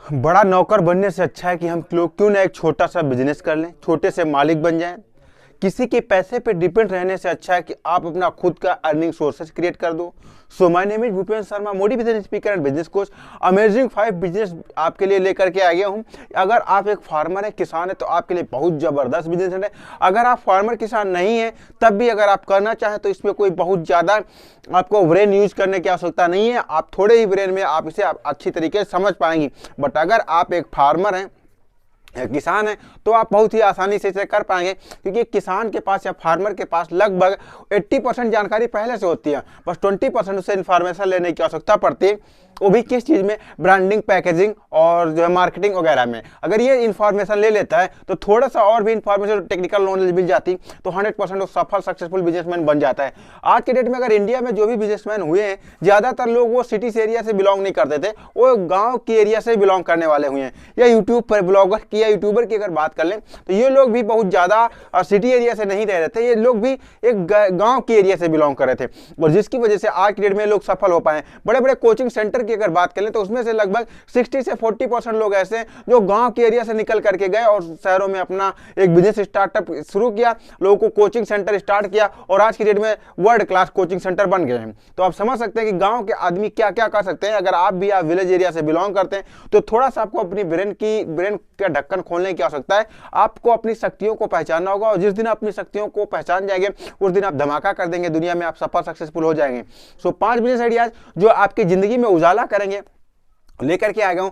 बड़ा नौकर बनने से अच्छा है कि हम लोग क्यों ना एक छोटा सा बिजनेस कर लें, छोटे से मालिक बन जाएं। किसी के पैसे पे डिपेंड रहने से अच्छा है कि आप अपना खुद का अर्निंग सोर्सेज क्रिएट कर दो। So my name is Bhupendra Sharma, motivation speaker and business coach. Amazing 5 business आपके लिए लेकर के आ गया हूं। अगर आप एक फार्मर है, किसान है, तो आपके लिए बहुत जबरदस्त बिजनेस है। अगर आप फार्मर किसान नहीं है तब भी अगर आप करना चाहें तो इसमें कोई बहुत ज़्यादा आपको ब्रेन यूज करने की आवश्यकता नहीं है। आप थोड़े ही ब्रेन में आप इसे अच्छी तरीके से समझ पाएंगी। बट अगर आप एक फार्मर हैं, किसान है, तो आप बहुत ही आसानी से इसे कर पाएंगे, क्योंकि किसान के पास या फार्मर के पास लगभग 80% जानकारी पहले से होती है। बस 20% उससे इन्फॉर्मेशन लेने की आवश्यकता पड़ती है, वो भी किस चीज़ में, ब्रांडिंग, पैकेजिंग और जो है मार्केटिंग वगैरह में। अगर ये इन्फॉर्मेशन ले लेता है तो थोड़ा सा और भी इन्फॉर्मेशन, टेक्निकल नॉलेज मिल जाती तो 100% वो सफल सक्सेसफुल बिजनेसमैन बन जाता है। आज के डेट में अगर इंडिया में जो भी बिजनेसमैन हुए हैं, ज़्यादातर लोग वो सिटी एरिया से बिलोंग नहीं करते थे, वो गाँव के एरिया से बिलोंग करने वाले हुए हैं। या यूट्यूब पर ब्लॉगर की या यूट्यूबर की अगर बात कर लें तो ये लोग भी बहुत ज़्यादा सिटी एरिया से नहीं रह रहे थे, ये लोग भी एक गाँव के एरिया से बिलोंग कर रहे थे, और जिसकी वजह से आज की डेट में लोग सफल हो पाए। बड़े बड़े कोचिंग सेंटर की अगर बात करें तो उसमें से लगभग 60 से 40% लोग ऐसे जो गांव के एरिया से निकल करके गए और शहरों में अपना एक बिजनेस स्टार्टअप शुरू किया, लोगों को कोचिंग सेंटर स्टार्ट किया, और आज की डेट में वर्ल्ड क्लास कोचिंग सेंटर बन गए हैं। तो आप समझ सकते हैं कि गांव के आदमी क्या क्या कर सकते हैं। अगर आप भी आप विलेज एरिया से बिलोंग करते हैं तो थोड़ा सा आपको अपनी ब्रेन का ढक्कन खोलने की आवश्यकता है। आपको अपनी शक्तियों को पहचानना होगा, और जिस दिन अपनी शक्तियों को पहचान जाएंगे उस दिन आप धमाका कर देंगे, दुनिया में आप सफल सक्सेसफुल हो जाएंगे। सो 5 बिजनेस आइडियाज जो आपकी जिंदगी में उजाला करेंगे लेकर के आ गया हूं।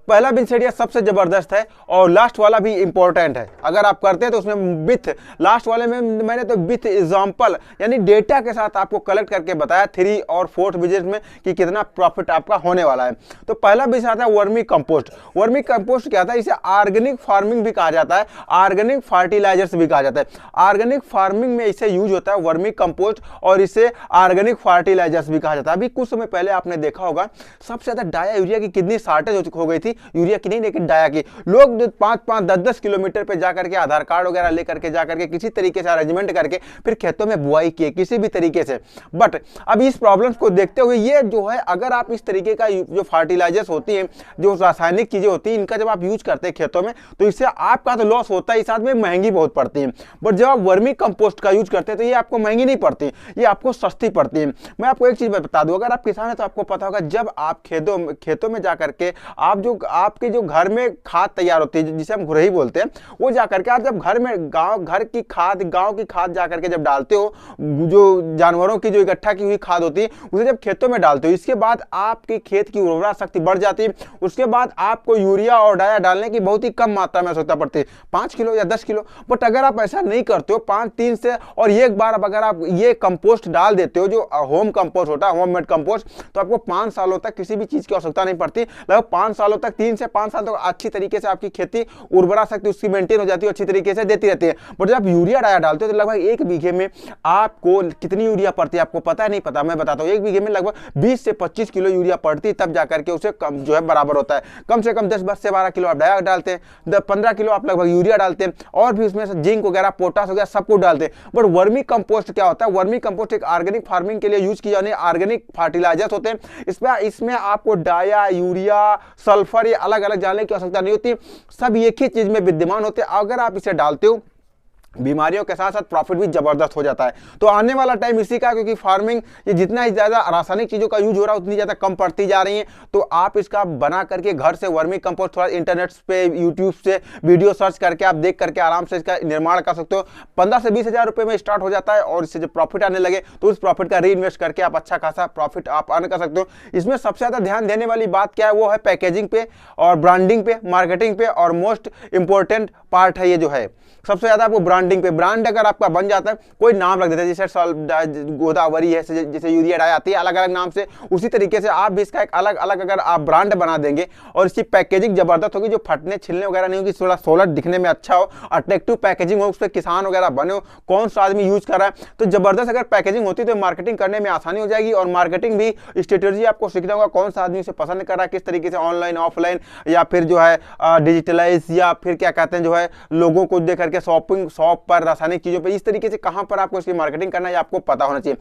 पहला बिजनेस आइडिया सबसे जबरदस्त है और लास्ट वाला भी इंपॉर्टेंट है। अगर आप करते हैं तो उसमें विथ लास्ट वाले में मैंने तो विथ एग्जांपल यानी डेटा के साथ आपको कलेक्ट करके बताया 3 और 4th बिजनेस में कि कितना प्रॉफिट आपका होने वाला है। तो पहला बिजनेस आता है वर्मी कंपोस्ट। वर्मी कंपोस्ट क्या था, इसे ऑर्गेनिक फार्मिंग भी कहा जाता है, ऑर्गेनिक फर्टिलाइजर्स भी कहा जाता है। ऑर्गेनिक फार्मिंग में इसे यूज होता है वर्मी कंपोस्ट, और इसे ऑर्गेनिक फर्टिलाइजर्स भी कहा जाता है। अभी कुछ समय पहले आपने देखा होगा सबसे ज्यादा डाया यूरिया की कितनी शॉर्टेज हो गई थी, यूरिया की नहीं लेकिन डाया की। लोग 5-5, 10-10 किलोमीटर पे जाकर के आधार कार्ड वगैरह लेकर के जाकर के किसी तरीके से अरेंजमेंट करके फिर खेतों में बुआई किए किसी भी तरीके से। बट अब इस प्रॉब्लम्स को देखते हुए ये जो है, अगर आप इस तरीके का जो फर्टिलाइजर्स होती हैं, जो रासायनिक चीजें होती हैं, इनका जब आप यूज करते हैं खेतों में तो इससे आपका तो लॉस होता है, साथ में महंगी बहुत पड़ती है। बट जब आप वर्मी कंपोस्ट का यूज करते हैं तो ये आपको महंगी नहीं पड़ती, ये आपको सस्ती पड़ती है। मैं आपको एक चीज बता दूं, अगर आप किसान है तो आपको पता होगा, जब आप खेतों में जाकर के आपके जो घर में खाद तैयार होती है जिसे हम घुरही बोलते हैं, वो जाकर के आप जब घर में गांव की खाद जाकर के जब डालते हो, जो जानवरों की जो इकट्ठा की हुई खाद होती है उसे जब खेतों में डालते हो, इसके बाद आपके खेत की उर्वरा शक्ति बढ़ जाती है। उसके बाद आपको यूरिया और डाया डालने की बहुत ही कम मात्रा में आवश्यकता पड़ती है, 5 किलो या 10 किलो। बट अगर आप ऐसा नहीं करते हो 5-3 से, और एक बार अब अगर आप ये कंपोस्ट डाल देते हो, जो होम कंपोस्ट होता है, होम मेड कंपोस्ट, तो आपको 5 सालों तक किसी भी चीज की आवश्यकता नहीं पड़ती। लगभग 5 सालों तक, 3 से 5 साल तक अच्छी तरीके से आपकी खेती उर्वरा शक्ति उसकी मेंटेन हो जाती है, अच्छी तरीके से देती रहती है। बट जब आप यूरिया डाया डालते हो तो लगभग 1 बीघे में आपको कितनी यूरिया पड़ती है आपको पता है? नहीं पता, मैं बताता हूँ। 1 बीघे में लगभग 20 से 25 किलो यूरिया पड़ती है, तब जाकर के उसे कम जो है बराबर होता है। कम से कम 10 से 12 किलो आप डाया डालते हैं, 15 किलो आप लगभग यूरिया डालते हैं, और भी उसमें से जिंक वगैरह, पोटास वगैरह सब कुछ डालते हैं। बट वर्मी कंपोस्ट क्या होता है? वर्मी कंपोस्ट एक ऑर्गेनिक फार्मिंग के लिए यूज किए जाने ऑर्गेनिक फर्टिलाइजर्स होते हैं। इसमें आपको डाया, यूरिया, सल्फर ये अलग अलग डालने की आवश्यकता नहीं होती, सब एक ही चीज में विद्यमान होते हैं। अगर आप इसे डालते हो, बीमारियों के साथ साथ प्रॉफिट भी जबरदस्त हो जाता है। तो आने वाला टाइम इसी का, क्योंकि फार्मिंग ये जितना ही ज्यादा रासायनिक चीजों का यूज हो रहा है उतनी ज्यादा कम पड़ती जा रही है। तो आप इसका बना करके घर से वर्मी कंपोस्ट थोड़ा इंटरनेट पे, यूट्यूब से वीडियो सर्च करके आप देख करके आराम से इसका निर्माण कर सकते हो। 15 से 20 हजार रुपए में स्टार्ट हो जाता है, और इससे जब प्रॉफिट आने लगे तो उस प्रॉफिट का री इन्वेस्ट करके आप अच्छा खासा प्रॉफिट आप अर्न कर सकते हो। इसमें सबसे ज्यादा ध्यान देने वाली बात क्या है, वो है पैकेजिंग पे और ब्रांडिंग पे, मार्केटिंग पे, और मोस्ट इंपॉर्टेंट पार्ट है ये जो है सबसे ज्यादा आपको ब्रांडिंग पे। ब्रांड अगर आपका बन जाता है, कोई नाम रख देता है, जैसे गोदावरी है, जैसे यूरिया डाई आती है अलग अलग नाम से, उसी तरीके से आप भी इसका एक अलग अलग अगर आप ब्रांड बना देंगे और इसकी पैकेजिंग जबरदस्त होगी, जो फटने छिलने वगैरह नहीं होगी, थोड़ा सोलर दिखने में अच्छा हो, अट्रैक्टिव पैकेजिंग हो, उस पर किसान वगैरह बने हो, कौन सा आदमी यूज कर रहा है, तो जबरदस्त अगर पैकेजिंग होती है तो मार्केटिंग करने में आसानी हो जाएगी। और मार्केटिंग भी स्ट्रेटेजी आपको सीखना होगा, कौन सा आदमी उसे पसंद कर रहा है, किस तरीके से ऑनलाइन, ऑफलाइन, या फिर जो है डिजिटलाइज, या फिर क्या कहते हैं जो है लोगों को देख करके शॉप पर, रासायनिक चीजों पे, इस तरीके से कहां पर आपको इसकी मार्केटिंग करना है आपको पता होना चाहिए।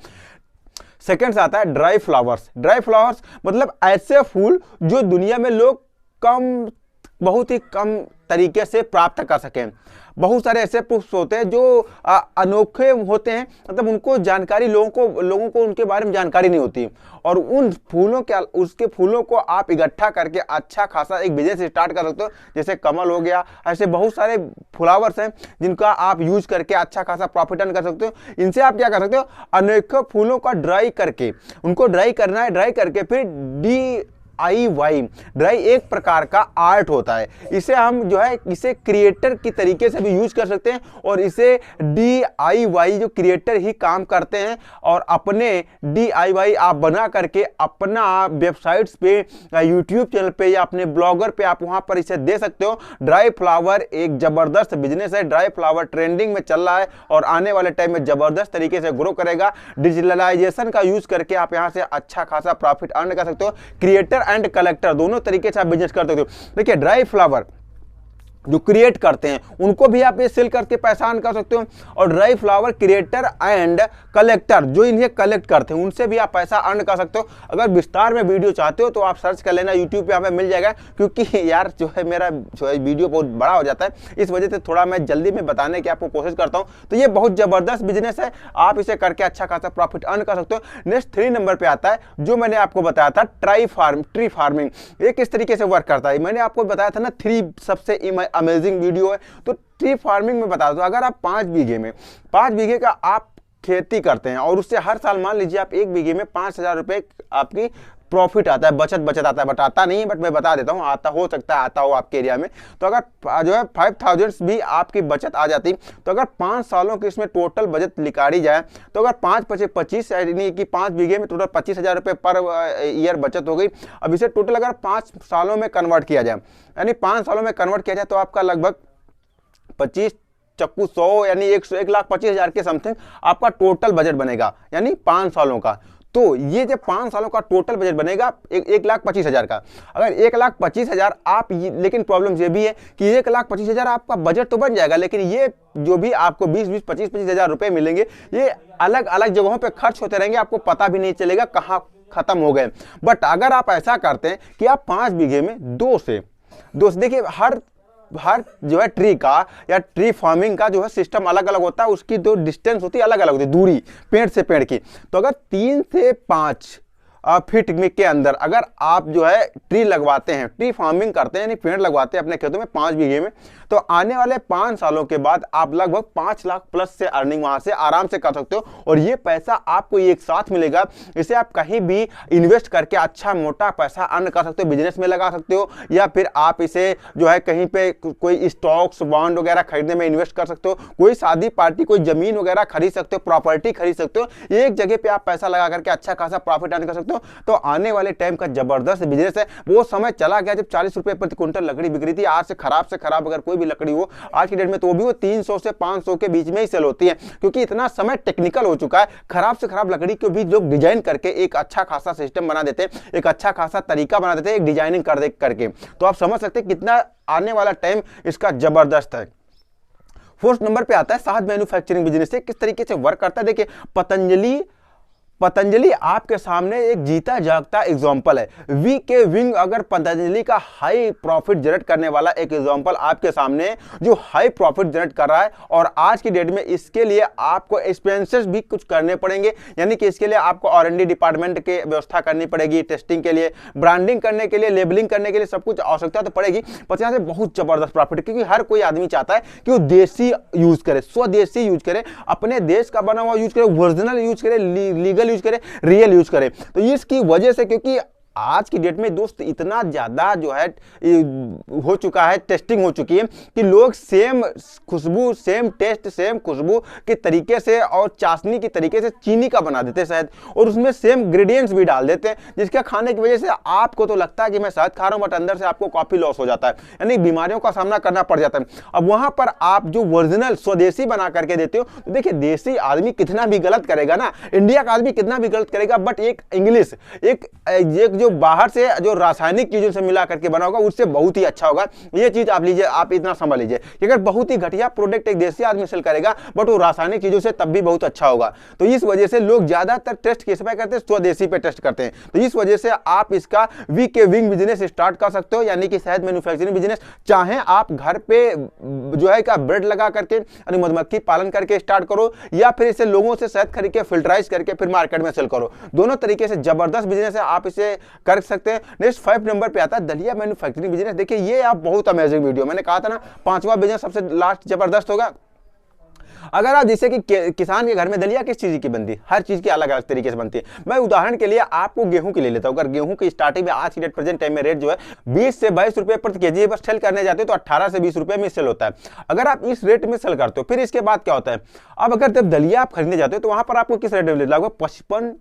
सेकंड आता है ड्राई फ्लावर्स। ड्राई फ्लावर्स मतलब ऐसे फूल जो दुनिया में लोग बहुत ही कम तरीके से प्राप्त कर सकें। बहुत सारे ऐसे पुष्प होते हैं जो अनोखे होते हैं, मतलब उनको जानकारी लोगों को उनके बारे में जानकारी नहीं होती, और उन फूलों के उसके फूलों को आप इकट्ठा करके अच्छा खासा एक बिजनेस स्टार्ट कर सकते हो। जैसे कमल हो गया, ऐसे बहुत सारे फ्लावर्स हैं जिनका आप यूज करके अच्छा खासा प्रॉफिट अर्न कर सकते हो। इनसे आप क्या कर सकते हो, अनेकों फूलों का ड्राई करके, उनको ड्राई करना है, ड्राई करके फिर DIY ड्राई एक प्रकार का आर्ट होता है। इसे हम जो है इसे क्रिएटर की तरीके से भी यूज कर सकते हैं, और इसे DIY जो क्रिएटर ही काम करते हैं, और अपने DIY आप बना करके अपना वेबसाइट्स पे, यूट्यूब चैनल पे या अपने ब्लॉगर पे आप वहां पर इसे दे सकते हो। ड्राई फ्लावर एक जबरदस्त बिजनेस है। ड्राई फ्लावर ट्रेंडिंग में चल रहा है और आने वाले टाइम में जबरदस्त तरीके से ग्रो करेगा। डिजिटलाइजेशन का यूज करके आप यहां से अच्छा खासा प्रॉफिट अर्न कर सकते हो। क्रिएटर एंड कलेक्टर दोनों तरीके से आप बिजनेस कर सकते हो। देखिए, ड्राई फ्लावर जो क्रिएट करते हैं उनको भी आप ये सेल करके पैसा अर्न कर सकते हो, और dry flower creator and collector जो इन्हें कलेक्ट करते हैं उनसे भी आप पैसा अर्न कर सकते हो। अगर विस्तार में वीडियो चाहते हो तो आप सर्च कर लेना, यूट्यूब पे हमें मिल जाएगा, क्योंकि यार जो है मेरा जो है वीडियो बहुत बड़ा हो जाता है, इस वजह से थोड़ा मैं जल्दी में बताने की आपको कोशिश करता हूँ। तो ये बहुत जबरदस्त बिजनेस है, आप इसे करके अच्छा खासा प्रॉफिट अर्न कर सकते हो। नेक्स्ट 3 नंबर पे आता है जो मैंने आपको बताया था, ट्री फार्मिंग। ये किस तरीके से वर्क करता है, मैंने आपको बताया था ना, 3 सबसे अमेजिंग वीडियो है। तो ट्री फार्मिंग में बता दो, अगर आप 5 बीघे का आप खेती करते हैं और उससे हर साल मान लीजिए आप 1 बीघे में 5,000 रुपए आपकी प्रॉफिट आता है, बचत आता है, बट आता नहीं है, बट मैं बता देता हूँ, आता हो सकता है, आता हो आपके एरिया में। तो अगर जो है 5,000 भी आपकी बचत आ जाती, तो अगर 5 सालों की इसमें टोटल बचत निकाली जाए, तो अगर 5-25 यानी कि 5 बीघे में टोटल 25,000 रुपये पर ईयर बचत हो गई। अब इसे टोटल अगर 5 सालों में कन्वर्ट किया जाए, यानी 5 सालों में कन्वर्ट किया जाए, तो आपका लगभग 25 चक्कू 100 यानी 1,25,000 के समथिंग आपका टोटल बजट बनेगा, यानी 5 सालों का। तो ये जब 5 सालों का टोटल बजट बनेगा 1,25,000 का, अगर 1,25,000 आप, लेकिन प्रॉब्लम ये भी है कि 1,25,000 आपका बजट तो बन जाएगा, लेकिन ये जो भी आपको 20-20, 25-25,000 रुपए मिलेंगे, ये अलग अलग जगहों पे खर्च होते रहेंगे, आपको पता भी नहीं चलेगा कहाँ खत्म हो गए। बट अगर आप ऐसा करते हैं कि आप 5 बीघे में 2 से देखिए, हर जो है ट्री का या ट्री फार्मिंग का जो है सिस्टम अलग अलग होता है, उसकी जो डिस्टेंस होती है अलग अलग होती है, दूरी पेड़ से पेड़ की। तो अगर 3 से 5 फीट के अंदर अगर आप जो है ट्री लगवाते हैं, ट्री फार्मिंग करते हैं, यानी पेड़ लगवाते हैं अपने खेतों में 5 बीघे में, तो आने वाले 5 सालों के बाद आप लगभग 5 लाख प्लस से अर्निंग वहां से आराम से कर सकते हो। और ये पैसा आपको एक साथ मिलेगा, इसे आप कहीं भी इन्वेस्ट करके अच्छा मोटा पैसा अर्न कर सकते हो, बिजनेस में लगा सकते हो, या फिर आप इसे जो है कहीं पे कोई स्टॉक्स बॉन्ड वगैरह खरीदने में इन्वेस्ट कर सकते हो, कोई शादी पार्टी कोई जमीन वगैरह खरीद सकते हो, प्रॉपर्टी खरीद सकते हो, एक जगह पे आप पैसा लगा करके अच्छा खासा प्रॉफिट अर्न कर सकते हो। तो आने वाले टाइम का जबरदस्त बिजनेस है। वो समय चला गया जब 40 रुपए प्रति क्विंटल लकड़ी बिक रही थी। आज से खराब अगर कोई भी लकड़ी हो आज की डेट में, तो वो भी वो 300 से 500 के बीच में ही सेल होती है, क्योंकि इतना समय टेक्निकल हो चुका है। खराब से खराब लकड़ी को भी लोग डिजाइन करके एक अच्छा खासा सिस्टम बना देते हैं, एक अच्छा खासा तरीका बना देते हैं, एक डिजाइनिंग करके। तो आप समझ सकते हैं कितना आने वाला टाइम इसका जबरदस्त है। 4th नंबर पे आता है शहद मैन्युफैक्चरिंग बिजनेस से किस तरीके से वर्क करता है। देखिए, पतंजलि आपके सामने एक जीता जागता एग्जांपल है। वी विंग अगर पतंजलि का हाई प्रॉफिट जनरेट करने वाला एक एग्जांपल आपके सामने, जो हाई प्रॉफिट जनरेट कर रहा है, और आज की डेट में इसके लिए आपको एक्सपेंसेस भी कुछ करने पड़ेंगे, यानी कि इसके लिए आपको R&D डिपार्टमेंट की व्यवस्था करनी पड़ेगी, टेस्टिंग के लिए, ब्रांडिंग करने के लिए, लेबलिंग करने के लिए, सब कुछ आवश्यकता तो पड़ेगी। पर यहाँ से बहुत जबरदस्त प्रॉफिट, क्योंकि हर कोई आदमी चाहता है कि वो देसी यूज करे, स्वदेशी यूज करे, अपने देश का बना हुआ यूज करे, ओरिजिनल यूज करे, लीगल यूज करे, रियल यूज करे। तो इसकी वजह से, क्योंकि आज की डेट में दोस्त इतना ज्यादा जो है हो चुका है, टेस्टिंग हो चुकी है, कि लोग सेम खुशबू, सेम टेस्ट, सेम खुशबू के तरीके से और चाशनी के तरीके से चीनी का बना देते हैं शहद, और उसमें सेम इंग्रेडिएंट्स भी डाल देते हैं, जिसके खाने की वजह से आपको तो लगता है कि मैं शहद खा रहा हूं, बट अंदर से आपको काफी लॉस हो जाता है, यानी बीमारियों का सामना करना पड़ जाता है। अब वहां पर आप जो ओरिजिनल स्वदेशी बना करके देते हो, तो देखिए देसी आदमी कितना भी गलत करेगा ना, इंडिया का आदमी कितना भी गलत करेगा, बट एक इंग्लिश, एक जो जो बाहर से जो रासायनिक चीजों से मिला करके बना होगा उससे बहुत ही अच्छा होगा। ये चीज आप लीजिए, आप इतना समझ लीजिए कि अगर बहुत ही घटिया प्रोडक्ट एक देसी आदमी सेल करेगा बट वो रासायनिक चीजों से तब भी बहुत अच्छा होगा। तो इस वजह से लोग ज्यादातर टेस्ट किस पे करते हैं, स्वदेशी पे टेस्ट करते हैं। तो इस वजह से आप इसका वी के विंग बिजनेस स्टार्ट कर सकते हो, यानी कि शहद मैन्युफैक्चरिंग बिजनेस। चाहे आप घर पे जो है का ब्रेड लगा करके यानी मधुमक्खी पालन करके स्टार्ट करो, या फिर इसे लोगों से शहद खरीद के फिल्टराइज करके फिर मार्केट में सेल करो। दोनों तरीके से जबरदस्त बिजनेस है, आप इसे कर सकते हैं। नेक्स्ट 5 नंबर पे आता है दलिया मैन्युफैक्चरिंग बिजनेस। देखिए ये आप बहुत अमेजिंग वीडियो, मैंने कहा था ना 5वां बिजनेस सबसे लास्ट जबरदस्त होगा। अगर आप जैसे कि किसान के घर में दलिया किस चीज की बनती है, हर चीज की अलग अलग तरीके से बनती है। मैं उदाहरण के लिए आपको गेहूं की ले लेता हूं। अगर गेहूं की स्टार्टिंग में आज की डेट प्रेजेंट टाइम में रेट जो है 20 से 22 रुपए प्रति केजी बस सेल करने जाते हो तो 18 से 20 रुपए में सेल होता है। अगर आप इस रेट में सेल करते हो फिर इसके बाद क्या होता है, अब अगर जब दलिया आप खरीदने जाते हो तो वहां पर आपको किस रेट में लगभग 55,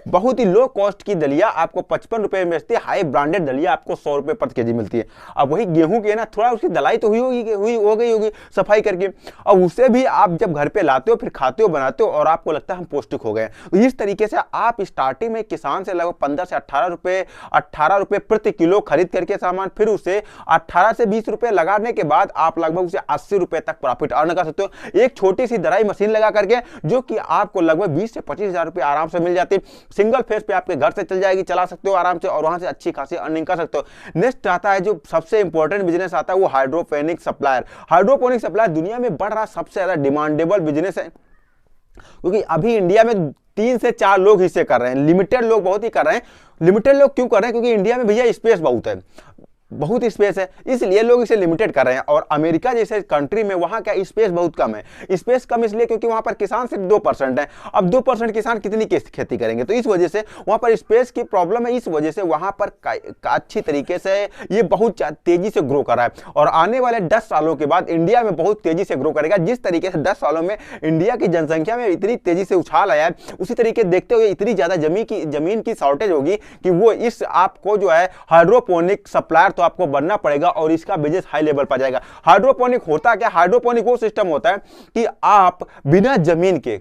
बहुत ही लो कॉस्ट की दलिया आपको 55 रुपए में बेचती है। हाई ब्रांडेड दलिया आपको 100 रुपए प्रति केजी मिलती है। अब वही गेहूं की है ना, थोड़ा उसकी दलाई तो हो गई होगी सफाई करके, और उसे भी आप जब घर पे लाते हो फिर खाते हो बनाते हो और आपको लगता है हम पौष्टिक हो गए। तो इस तरीके से आप स्टार्टिंग में किसान से लगभग 15 से 18 रुपए प्रति किलो खरीद करके सामान, फिर उसे 18 से 20 रुपए लगाने के बाद आप लगभग उसे 80 रुपए तक प्रॉफिट अर्न कर सकते हो। एक छोटी सी दराई मशीन लगा करके जो कि आपको लगभग 20 से 25 हजार रुपए आराम से मिल जाती है। सिंगल फेस पे आपके घर से चल जाएगी, चला सकते हो आराम से और वहां से अच्छी खासी अर्निंग कर सकते हो। नेक्स्ट आता है जो सबसे इंपॉर्टेंट बिजनेस आता है वो हाइड्रोपोनिक सप्लायर। हाइड्रोपोनिक सप्लायर दुनिया में बढ़ रहा सबसे ज्यादा डिमांडेबल बिजनेस है, क्योंकि अभी इंडिया में 3 से 4 लोग इसे कर रहे हैं, लिमिटेड लोग बहुत ही कर रहे हैं। लिमिटेड लोग क्यों कर रहे हैं, क्योंकि इंडिया में भैया स्पेस बहुत है, बहुत स्पेस है, इसलिए लोग इसे लिमिटेड कर रहे हैं। और अमेरिका जैसे कंट्री में वहां का स्पेस बहुत कम है। स्पेस कम इसलिए क्योंकि वहां पर किसान सिर्फ 2% है। अब 2% किसान कितनी खेती करेंगे, तो इस वजह से वहां पर स्पेस की प्रॉब्लम है। इस वजह से वहां पर अच्छी तरीके से ये बहुत तेजी से ग्रो कर रहा है और आने वाले 10 सालों के बाद इंडिया में बहुत तेजी से ग्रो करेगा। जिस तरीके से 10 सालों में इंडिया की जनसंख्या में इतनी तेजी से उछाल आया है, उसी तरीके देखते हुए इतनी ज्यादा जमीन की शॉर्टेज होगी कि वो इस आपको जो है हाइड्रोपोनिक सप्लायर तो आपको बनना पड़ेगा और इसका बिजनेस हाई लेवल पर जाएगा। हाइड्रोपोनिक होता क्या, हाइड्रोपोनिक वो सिस्टम होता है कि आप बिना जमीन के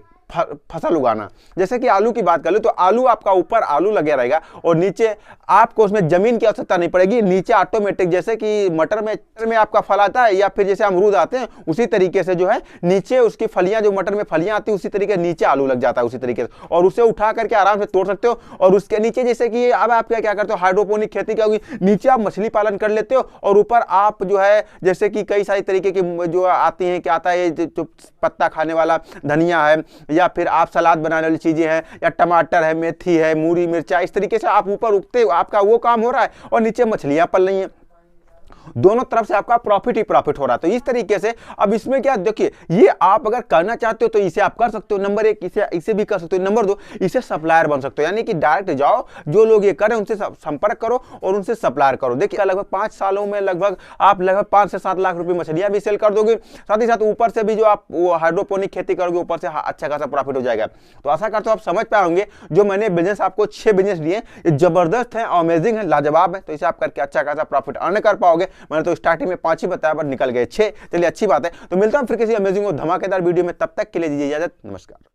फसल उगाना। जैसे कि आलू की बात कर लो तो आलू आपका ऊपर आलू लगे रहेगा और नीचे आपको उसमें जमीन की आवश्यकता नहीं पड़ेगी, नीचे ऑटोमेटिक जैसे कि मटर में आपका फल आता है या फिर जैसे अमरूद आते हैं उसी तरीके से जो है नीचे उसकी फलियां, जो मटर में फलियां आती है उसी तरीके नीचे आलू लग जाता है उसी तरीके से, और उसे उठा करके आराम से तोड़ सकते हो। और उसके नीचे जैसे कि अब आप क्या करते हो, हाइड्रोपोनिक खेती क्या होगी, नीचे आप मछली पालन कर लेते हो और ऊपर आप जो है जैसे कि कई सारी तरीके की जो आती हैं, क्या आता है जो पत्ता खाने वाला धनिया है या फिर आप सलाद बनाने वाली चीजें हैं या टमाटर है, मेथी है, मूली मिर्चा, इस तरीके से आप ऊपर उगते, आपका वो काम हो रहा है और नीचे मछलियां पल रही हैं। दोनों तरफ से आपका प्रॉफिट ही प्रॉफिट हो रहा है। तो इस तरीके से अब इसमें क्या देखिए, ये आप अगर करना चाहते हो तो इसे आप कर सकते हो, नंबर 1 इसे भी कर सकते हो। नंबर 2 इसे सप्लायर बन सकते हो, यानी कि डायरेक्ट जाओ, जो लोग ये करें उनसे संपर्क करो और उनसे सप्लायर करो। देखिए लगभग 5 सालों में लगभग आप 5 से 7 लाख रुपए मछलियां भी सेल कर दोगे, साथ ही साथ ऊपर से भी जो आप वो हाइड्रोपोनिक खेती करोगे ऊपर से अच्छा खासा प्रॉफिट हो जाएगा। तो आशा करता हूं आप समझ पाए होंगे, जो मैंने बिजनेस आपको 6 बिजनेस दिए ये जबरदस्त है, अमेजिंग है, लाजवाब है। तो इसे आप करके अच्छा खासा प्रॉफिट अर्न कर पाओगे। मैंने तो स्टार्टिंग में 5 ही बताया पर निकल गए 6, चलिए अच्छी बात है। तो मिलता हूं फिर किसी अमेजिंग और धमाकेदार वीडियो में, तब तक के लिए दीजिए इजाजत, नमस्कार।